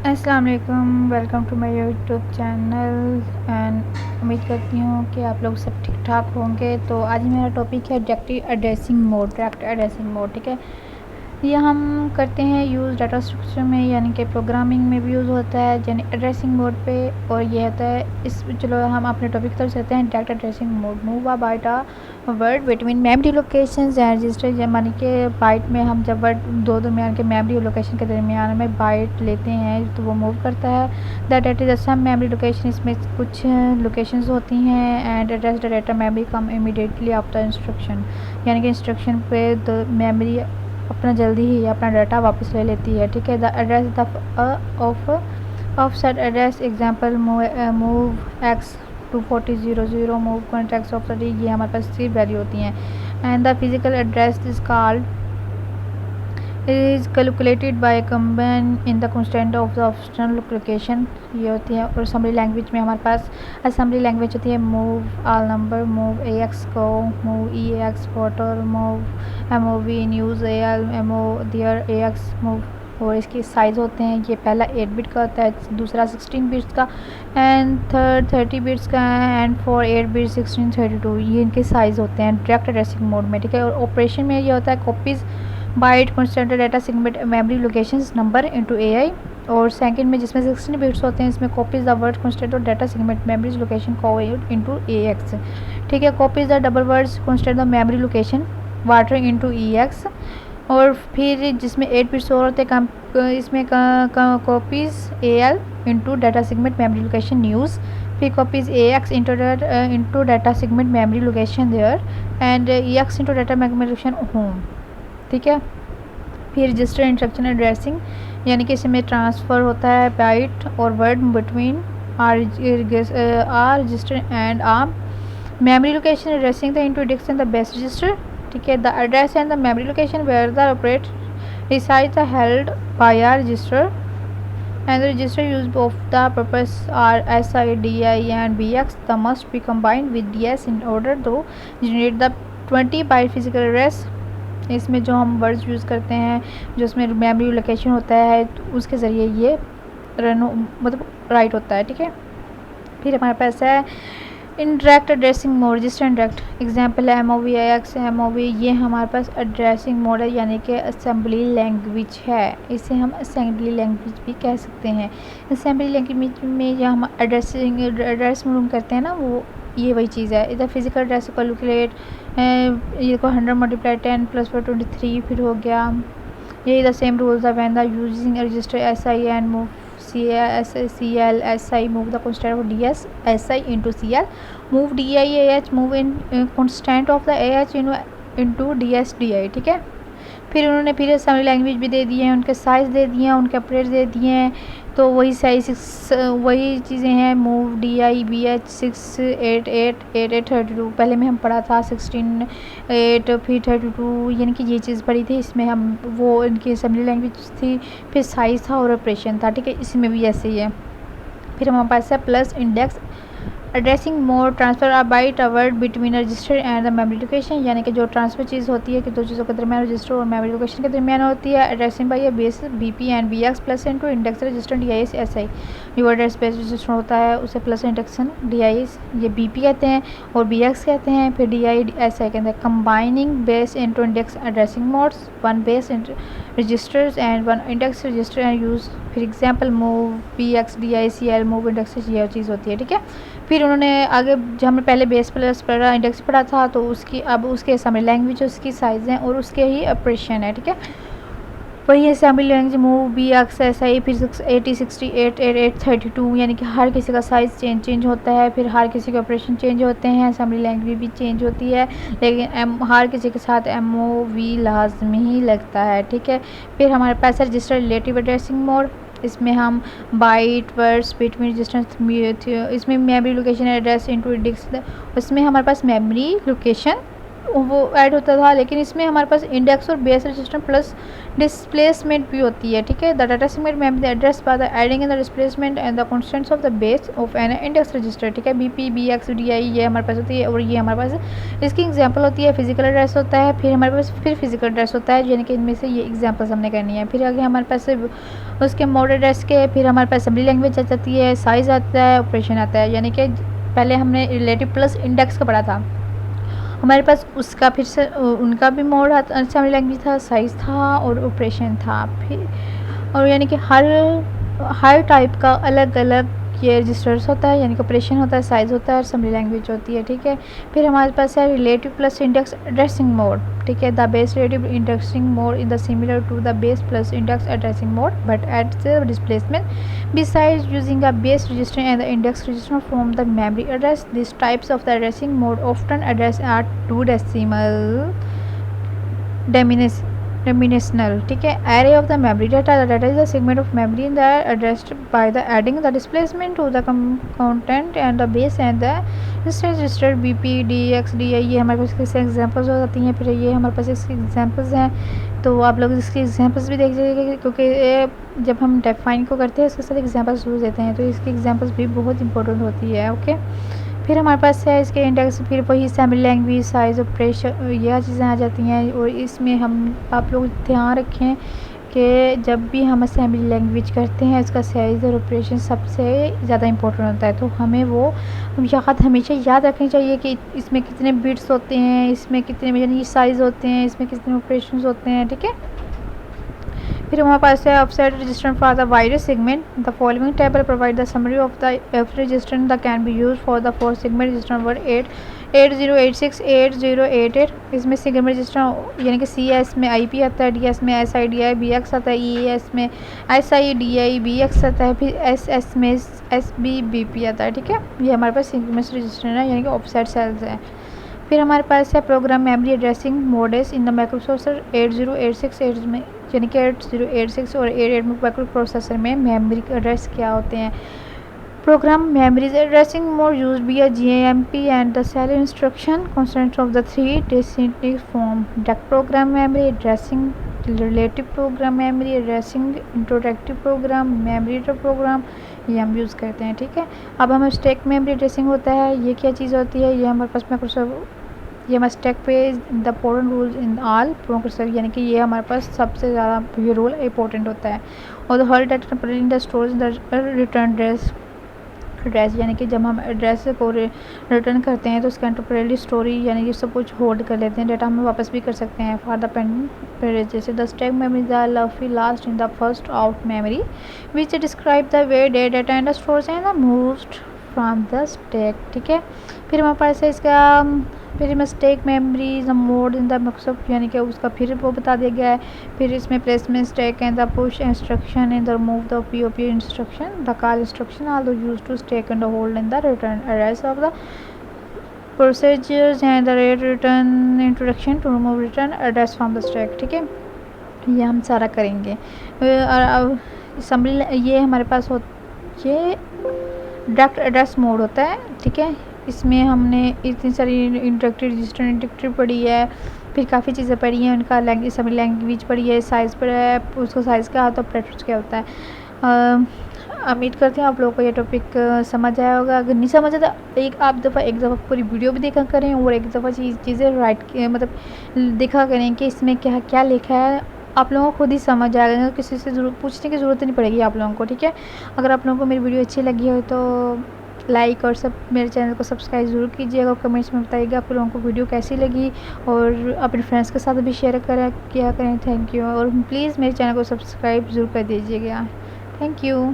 अस्सलाम वालेकुम, welcome to my YouTube channel and उम्मीद करती हूँ कि आप लोग सब ठीक ठाक होंगे। तो आज मेरा टॉपिक है direct addressing mode. Direct addressing mode, ठीक है, ये हम करते हैं यूज़ डाटा स्ट्रक्चर में, यानी कि प्रोग्रामिंग में भी यूज़ होता है, यानी एड्रेसिंग मोड पे। और ये होता है इस चलो हम अपने टॉपिक की तरफ चलते हैं। Direct addressing mode move a byte a word between memory locations and register, यानी कि बाइट में हम जब वर्ड दो दरमियान के मेमोरी और लोकेशन के दरमियान में बाइट लेते हैं तो वो मूव करता है। The data is some memory location, इसमें कुछ लोकेशंस होती हैं। And address the data memory come immediately after instruction, यानी कि इंस्ट्रक्शन पे द मेमोरी अपना जल्दी ही अपना डाटा वापस ले लेती है, ठीक है। The address the of set address example move x 24000 move contacts of the, ये हमारे पास सिर्फ वैल्यू होती हैं। And the physical address is called is calculated by a combine in the constant of the optional location, ये होती है। और assembly language में हमारे पास असेंबली लैंग्वेज होती है move all number, move A X को, मूव ई एक्स फोटर, move M O V news A L M O there A X move. और इसकी साइज़ होते हैं, ये पहला 8 बिट का होता है, दूसरा 16 बिट्स का एंड थर्ड 30 बिट्स का एंड फॉर 8 बिट 1632, ये इनके साइज़ होते हैं डायरेक्ट एड्रेसिंग मोड में, ठीक है। और ऑपरेशन में ये होता है copies byte constant data segment memory locations number into AI. और सेकंड में जिसमें 16 बिट्स होते हैं, इसमें कॉपीज द वर्ड कॉन्स्टेंट और डाटा सेगमेंट मेमोरीज लोकेशन को इनटू एएक्स, ठीक है। Copies the double words constant the memory location water into EX. और फिर जिसमें 8 बिट्स और होते हैं इसमें copies AL into data segment memory location news. फिर copies AX into data segment memory location there and EX into data memory location home, ठीक है। फिर रजिस्टर इंस्ट्रक्शन एड्रेसिंग, यानी कि इसमें ट्रांसफ़र होता है बाइट और word between R register and R memory location addressing the into diction the best register, ठीक है। The address and the memory location where the operate resides are held by a register and the register used of the purpose are SI, DI and BX. The must be combined with DS in order to generate the 20 byte physical address। इसमें जो हम words use करते हैं, जो इसमें memory location होता है, तो उसके ज़रिए ये मतलब राइट होता है, ठीक है। फिर हमारे पास है indirect addressing mode, register indirect example है MOV AX MOV, ये हमारे पास एड्रेसिंग मोड है, यानी कि असेंबली लैंग्वेज है। इसे हम असेंबली लैंग्वेज भी कह सकते हैं। असेंबली लैंग्वेज में जो हम एड्रेस मूव करते हैं ना, वो ये वही चीज़ है। इधर फिजिकल एड्रेस कैलकुलेट, ये को 100 मल्टीप्लाई 10 प्लस 23 फिर हो गया। यही the same rules of when the using register SI and move CL SI move the constant of DS SI into CL move DI AH move in constant of the AH into DS DI, ठीक है। फिर उन्होंने फिर assembly language भी दे दिए हैं, उनके size दे दिए हैं, उनके ऑपरेट दे दिए हैं। तो वही साइज वही चीज़ें हैं मूव DI BH 6888832, पहले में हम पढ़ा था 16 8 फिर 32, यानी कि ये चीज़ पढ़ी थी। इसमें हम वो इनकी असेंबली लैंग्वेज थी, फिर साइज़ था और ऑपरेशन था, ठीक है। इसमें भी ऐसे ही है। फिर हमारे पास है plus index addressing mode transfer a byte a word between register and the memory location, यानी कि जो ट्रांसफ़र चीज़ होती है कि दो चीज़ों के दरमियान रजिस्टर और मेमोरी लोकेशन के दरमियान होती है। Addressing by base BP and BX plus into index register DIS SI, जो एड्रेस बेस रजिस्टर होता है उसे प्लस इंडेक्सन DIS ये BP कहते हैं और BX कहते हैं, फिर DI SI कहते हैं। Combining base into index addressing modes, one base registers and one index register and use. फिर example move BX DI CL move index, ये चीज़ होती है, ठीक है। फिर उन्होंने आगे जो हमने पहले बेस प्लस पढ़ा इंडेक्स पढ़ा था, तो उसकी अब उसके असेंबली लैंग्वेज उसकी साइज़ हैं और उसके ही ऑपरेशन है, ठीक है। वही assembly language move BX SI फिर 80 68 88 32, यानी कि हर किसी का साइज़ चेंज होता है, फिर हर किसी के ऑपरेशन चेंज होते हैं, असेंबली लैंग्वेज भी चेंज होती है, लेकिन हर किसी के साथ MOV लाजमी ही लगता है, ठीक है। फिर हमारे पास है रजिस्टर रिलेटिव एड्रेसिंग मोड, इसमें हम बाइट वर्ड्स बिटवीन रजिस्टर, इसमें memory location address into index, उसमें हमारे पास मेमोरी लोकेशन वो ऐड होता था, लेकिन इसमें हमारे पास इंडेक्स और बेस रजिस्टर प्लस डिस्प्लेसमेंट भी होती है, ठीक है। द डाटा सेगमेंट में the address by the adding in the displacement and the constants of the base of an index register, ठीक है। BP BX DI ये हमारे पास होती है, और ये हमारे पास इसकी एग्जांपल होती है। फिजिकल एड्रेस होता है, फिर हमारे पास फिर फिजिकल एड्रेस होता है, यानी कि इनमें से ये एग्जांपल्स हमने करनी है। फिर आगे हमारे पास उसके मोड एड्रेस के, फिर हमारे पास असेंबली लैंग्वेज आ जाती है, साइज़ आता है, ऑपरेशन आता है, यानी कि पहले हमने रिलेटिव प्लस इंडेक्स का पढ़ा था, हमारे पास उसका फिर से उनका भी मोड असेंबली लैंग्वेज था, साइज़ था और ऑपरेशन था। फिर और यानी कि हर टाइप का अलग अलग ये रजिस्टर्स होता है, यानी कि ऑपरेशन होता है, साइज़ होता है, असेंबली लैंग्वेज होती है, ठीक है। फिर हमारे पास है relative plus index addressing mode, ठीक है। The base relative indexing mode in the similar to the base plus index addressing mode but at the displacement besides using a base register and the index register from the memory address. This types of the addressing mode often address are 2 decimal dimensional, ठीक है। array of the memory data, the data is a segment of memory that addressed by the adding the displacement to the content and the base and the register BP DX DI, ये हमारे पास इसके examples हो जाती हैं। फिर ये हमारे पास इसके एग्जांपल्स हैं, तो आप लोग इसके एग्जांपल्स भी देख लीजिएगा, क्योंकि जब हम डिफाइन को करते हैं उसके साथ एग्जांपल्स यूज़ देते हैं, तो इसकी एग्जांपल्स भी बहुत इंपॉर्टेंट होती है, ओके। फिर हमारे पास है इसके इंडेक्स, फिर वही असेंबली लैंग्वेज, साइज़, ऑपरेशन, यह चीज़ें आ जाती हैं। और इसमें हम आप लोग ध्यान रखें कि जब भी हम असेंबली लैंग्वेज करते हैं इसका साइज़ और ऑपरेशन सबसे ज़्यादा इंपॉर्टेंट होता है, तो हमें वो हमेशा याद रखनी चाहिए कि इसमें कितने बिट्स होते हैं, इसमें कितने यानी साइज़ होते हैं, इसमें कितने ऑपरेशन होते हैं, ठीक है। फिर हमारे पास है offset register for the wider segment. The following table provide the summary of the F register the can be use for the 4 segment register number 8 8086 8088। इसमें सेगमेंट रजिस्टर यानी कि CS में IP आता है, DS में SIDI BX आता है, ES में SIDI BX आता है, फिर SS में SBBP आता है, ठीक है। ये हमारे पास सेगमेंट रजिस्टर है, यानी कि ऑफसेट सेल्स है। फिर हमारे पास है program memory addressing modes in the microprocessor 8086 में, यानी कि 8086 और 88 माइक्रो प्रोसेसर में मेमोरी एड्रेस क्या होते हैं। Program memory addressing mode use be a GMP and the cell instruction constant of the 3 distinct form. Direct program memory addressing, relative program memory addressing, introductive program memory program, ये हम use करते हैं, ठीक है। अब हमें स्टैक मेमोरी एड्रेसिंग होता है, ये क्या चीज़ होती है, ये हमारे पास ये हमारे स्टैक पे the important rules in all processor, यानी कि ये हमारे पास सबसे ज़्यादा ये रूल इंपॉर्टेंट होता है। और the whole data in the storage the return address, यानी कि जब हम एड्रेस को रिटर्न करते हैं तो उसका टेम्परेरी स्टोरी यानी कि सब कुछ होल्ड कर लेते हैं, डाटा हम वापस भी कर सकते हैं। फॉर द पेरेंट जैसे the stack memory the lovely last in the first out memory which describe the way data and the storage and the moved from the stack, ठीक है। फिर हमारे पास है इसका फिर में stack memory the mode in the Microsoft, यानी कि उसका फिर वो बता दिया गया है। फिर इसमें placement stack and the push instruction and the move the POP instruction the call instruction also use to stack and hold in the return address of the procedures and the return introduction to remove return address from the stack, ठीक है। ये हम सारा करेंगे। और अब assembly ये हमारे पास ये डायरेक्ट एड्रेस मोड होता है, ठीक है। इसमें हमने इतनी सारी इंटरेक्टिव रजिस्टर इंटरेक्टिव पढ़ी है, फिर काफ़ी चीज़ें पढ़ी हैं, उनका असेंबली लैंग्वेज पढ़ी है, साइज़ पढ़ा है, उसका साइज़ क्या होता है, ऑपरेटर्स क्या होता है। उम्मीद करते हैं आप लोगों को ये टॉपिक समझ आया होगा। अगर नहीं समझ आता एक दफ़ा पूरी वीडियो भी देखा करें और एक दफ़ा चीज़ें मतलब देखा करें कि इसमें क्या क्या लिखा है, आप लोगों को खुद ही समझ आएगा, किसी से पूछने की ज़रूरत नहीं पड़ेगी आप लोगों को, ठीक है। अगर आप लोगों को मेरी वीडियो अच्छी लगी हो तो लाइक और मेरे चैनल को सब्सक्राइब ज़रूर कीजिएगा और कमेंट्स में बताइएगा आप लोगों को वीडियो कैसी लगी, और अपने फ्रेंड्स के साथ भी शेयर किया करें। थैंक यू, और प्लीज़ मेरे चैनल को सब्सक्राइब ज़रूर कर दीजिएगा। Thank you.